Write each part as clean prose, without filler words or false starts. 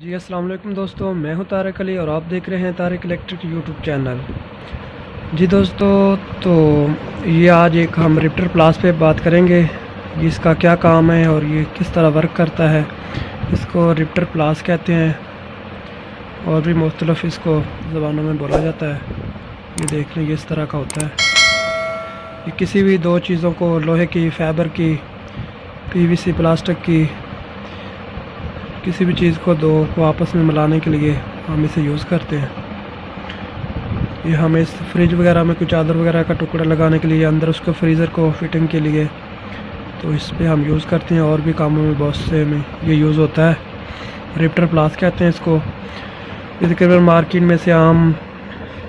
जी अस्सलाम वालेकुम दोस्तों, मैं हूं तारिक अली और आप देख रहे हैं तारिक इलेक्ट्रिक यूट्यूब चैनल। जी दोस्तों, तो ये आज एक हम रिप्टर प्लास पे बात करेंगे। ये इसका क्या काम है और ये किस तरह वर्क करता है। इसको रिप्टर प्लास कहते हैं और भी मुख्तलिफ इसको ज़बानों में बोला जाता है। ये देख लें, ये इस तरह का होता है। ये किसी भी दो चीज़ों को, लोहे की, फाइबर की, पीवीसी प्लास्टिक की, किसी भी चीज़ को दो को आपस में मिलाने के लिए हम इसे यूज़ करते हैं। ये हमें इस फ्रिज वगैरह में कुछ चादर वगैरह का टुकड़ा लगाने के लिए, अंदर उसको फ्रीज़र को फिटिंग के लिए, तो इस पे हम यूज़ करते हैं। और भी कामों में बहुत से में ये यूज़ होता है। रिप्टर प्लास कहते हैं इसको। ये तकरीबन मार्केट में से आम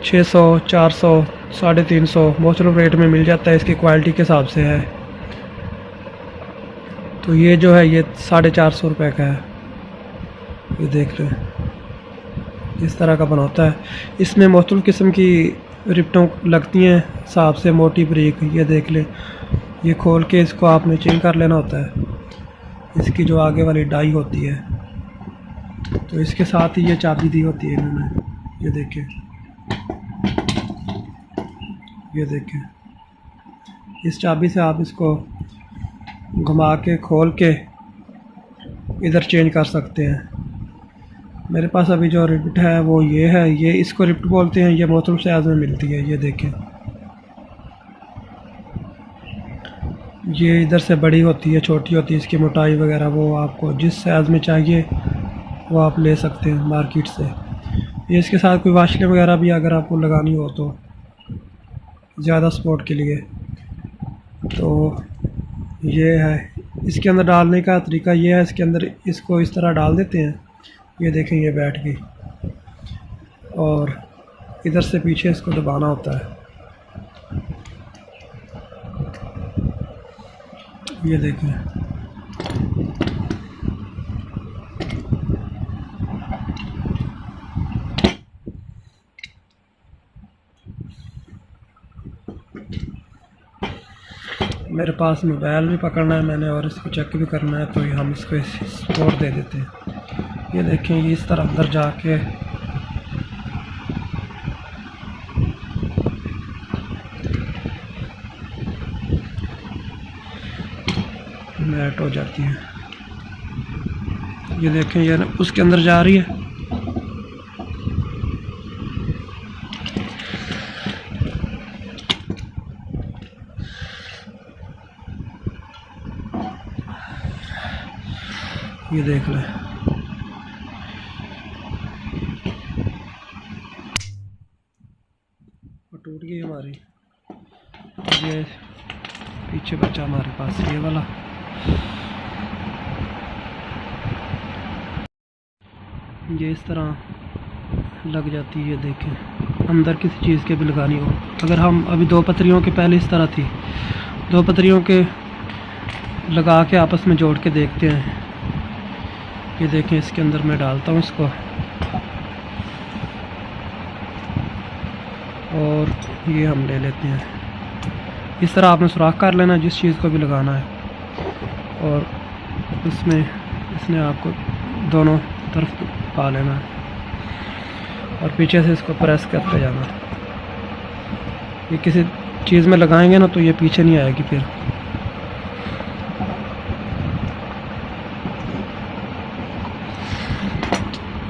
600, 400, 350 मुख्तलिफ रेट में मिल जाता है। इसकी क्वालिटी के हिसाब से है। तो ये जो है ये 450 रुपये का है। ये देख रहे हैं, इस तरह का बना होता है। इसमें मुख्तलिफ किस्म की रिप्टों लगती हैं, हिसाब से मोटी ब्रेक। ये देख लें, ये खोल के इसको आपने चेंज कर लेना होता है। इसकी जो आगे वाली डाई होती है, तो इसके साथ ही ये चाबी दी होती है इन्होंने। ये देखें, ये देखें, इस चाबी से आप इसको घुमा के खोल के इधर चेंज कर सकते हैं। मेरे पास अभी जो रिप्ट है वो ये है। ये इसको रिप्ट बोलते हैं। ये मुख्तलिफ साइज़ में मिलती है। ये देखें, ये इधर से बड़ी होती है, छोटी होती है। इसकी मोटाई वगैरह वो आपको जिस साइज़ में चाहिए वो आप ले सकते हैं मार्केट से। ये इसके साथ कोई वाशलें वगैरह भी अगर आपको लगानी हो तो ज़्यादा सपोर्ट के लिए, तो ये है। इसके अंदर डालने का तरीका ये है, इसके अंदर इसको इस तरह डाल देते हैं। ये देखें, ये बैठ गई और इधर से पीछे इसको दबाना होता है। ये देखें, मेरे पास मोबाइल भी पकड़ना है मैंने और इसको चेक भी करना है, तो हम इसको सपोर्ट दे देते हैं। ये देखें, ये इस तरह अंदर जाके मैट हो जाती है। ये देखें, ये उसके अंदर जा रही है। ये देख लें, वो टूट गई हमारी। ये पीछे बचा हमारे पास ये वाला। ये इस तरह लग जाती है। ये देखें, अंदर किसी चीज़ के भी लगानी हो। अगर हम अभी दो पतरियों के पहले इस तरह थी, दो पतरियों के लगा के आपस में जोड़ के देखते हैं। ये देखें, इसके अंदर मैं डालता हूँ इसको और ये हम ले लेते हैं। इस तरह आपने सुराख कर लेना जिस चीज़ को भी लगाना है, और इसमें इसने आपको दोनों तरफ पा लेना है और पीछे से इसको प्रेस करते जाना। ये किसी चीज़ में लगाएंगे ना तो ये पीछे नहीं आएगी फिर।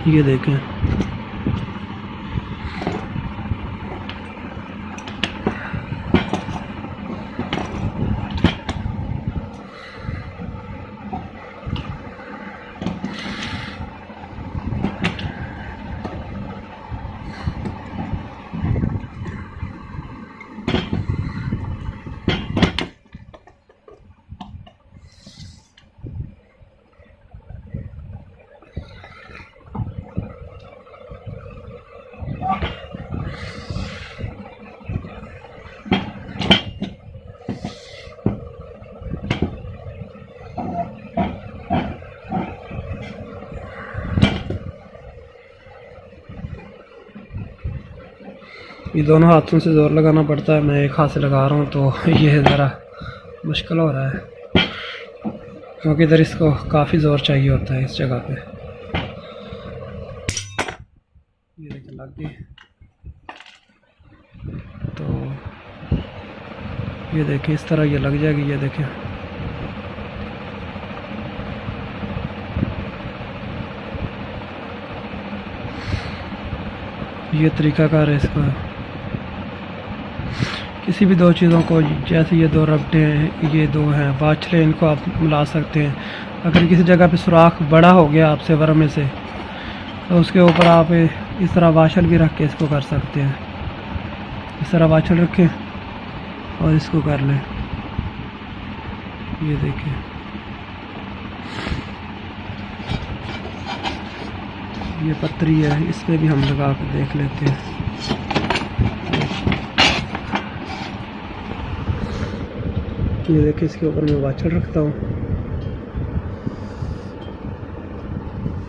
ये देखें, ये दोनों हाथों से ज़ोर लगाना पड़ता है। मैं एक हाथ से लगा रहा हूँ तो ये ज़रा मुश्किल हो रहा है, क्योंकि इधर इसको काफ़ी ज़ोर चाहिए होता है इस जगह पे। लग गई। तो ये देखिए इस तरह ये लग जाएगी। ये देखिए ये तरीकाकार है इसका। किसी भी दो चीज़ों को, जैसे ये दो रबड़े हैं, ये दो हैं बाछले, इनको आप मिला सकते हैं। अगर किसी जगह पे सुराख बड़ा हो गया आपसे वर में से, तो उसके ऊपर आप इस तरह वाशल भी रख के इसको कर सकते हैं। इस तरह वाशल रखें और इसको कर लें। ये देखिए ये पतरी है, इस पर भी हम लगा कर देख लेते हैं। ये देखिए इसके ऊपर मैं वाचल रखता हूँ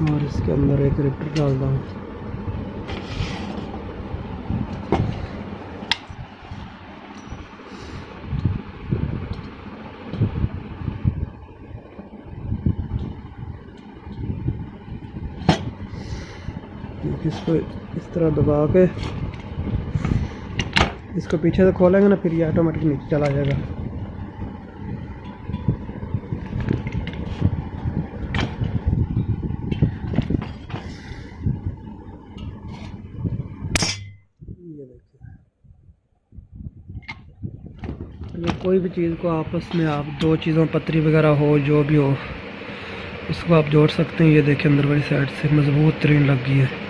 और इसके अंदर एक रिप्टर डालता हूँ। इसको इस तरह दबा के इसको पीछे से खोलेंगे ना, फिर ये ऑटोमेटिक नीचे चला जाएगा। ये देखिए ये कोई भी चीज़ को आपस में आप दो चीज़ों पतरी वगैरह हो, जो भी हो, उसको आप जोड़ सकते हैं। ये देखिए अंदर वाली साइड से मजबूत तरीन लग गई है।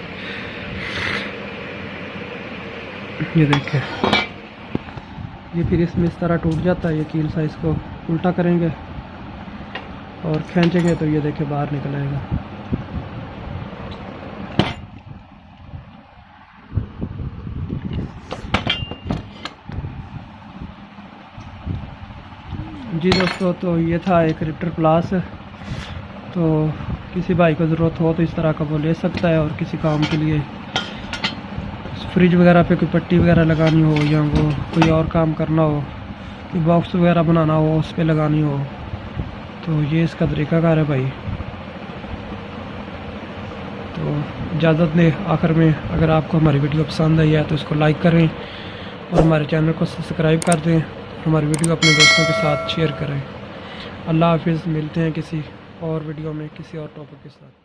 ये देखिए ये फिर इसमें इस तरह टूट जाता है। ये कील सा, इसको उल्टा करेंगे और खींचेंगे तो ये देखिए बाहर निकल आएगा। जी दोस्तों, तो ये था एक रिप्टर प्लस। तो किसी भाई को ज़रूरत हो तो इस तरह का वो ले सकता है। और किसी काम के लिए फ्रिज वगैरह पे कोई पट्टी वगैरह लगानी हो, या वो कोई और काम करना हो, कोई बॉक्स वगैरह बनाना हो, उस पर लगानी हो, तो ये इसका तरीकाकार है भाई। तो इजाज़त दें आखिर में, अगर आपको हमारी वीडियो पसंद आई है तो इसको लाइक करें और हमारे चैनल को सब्सक्राइब कर दें। हमारी वीडियो अपने दोस्तों के साथ शेयर करें। अल्लाह हाफिज़। मिलते हैं किसी और वीडियो में किसी और टॉपिक के साथ।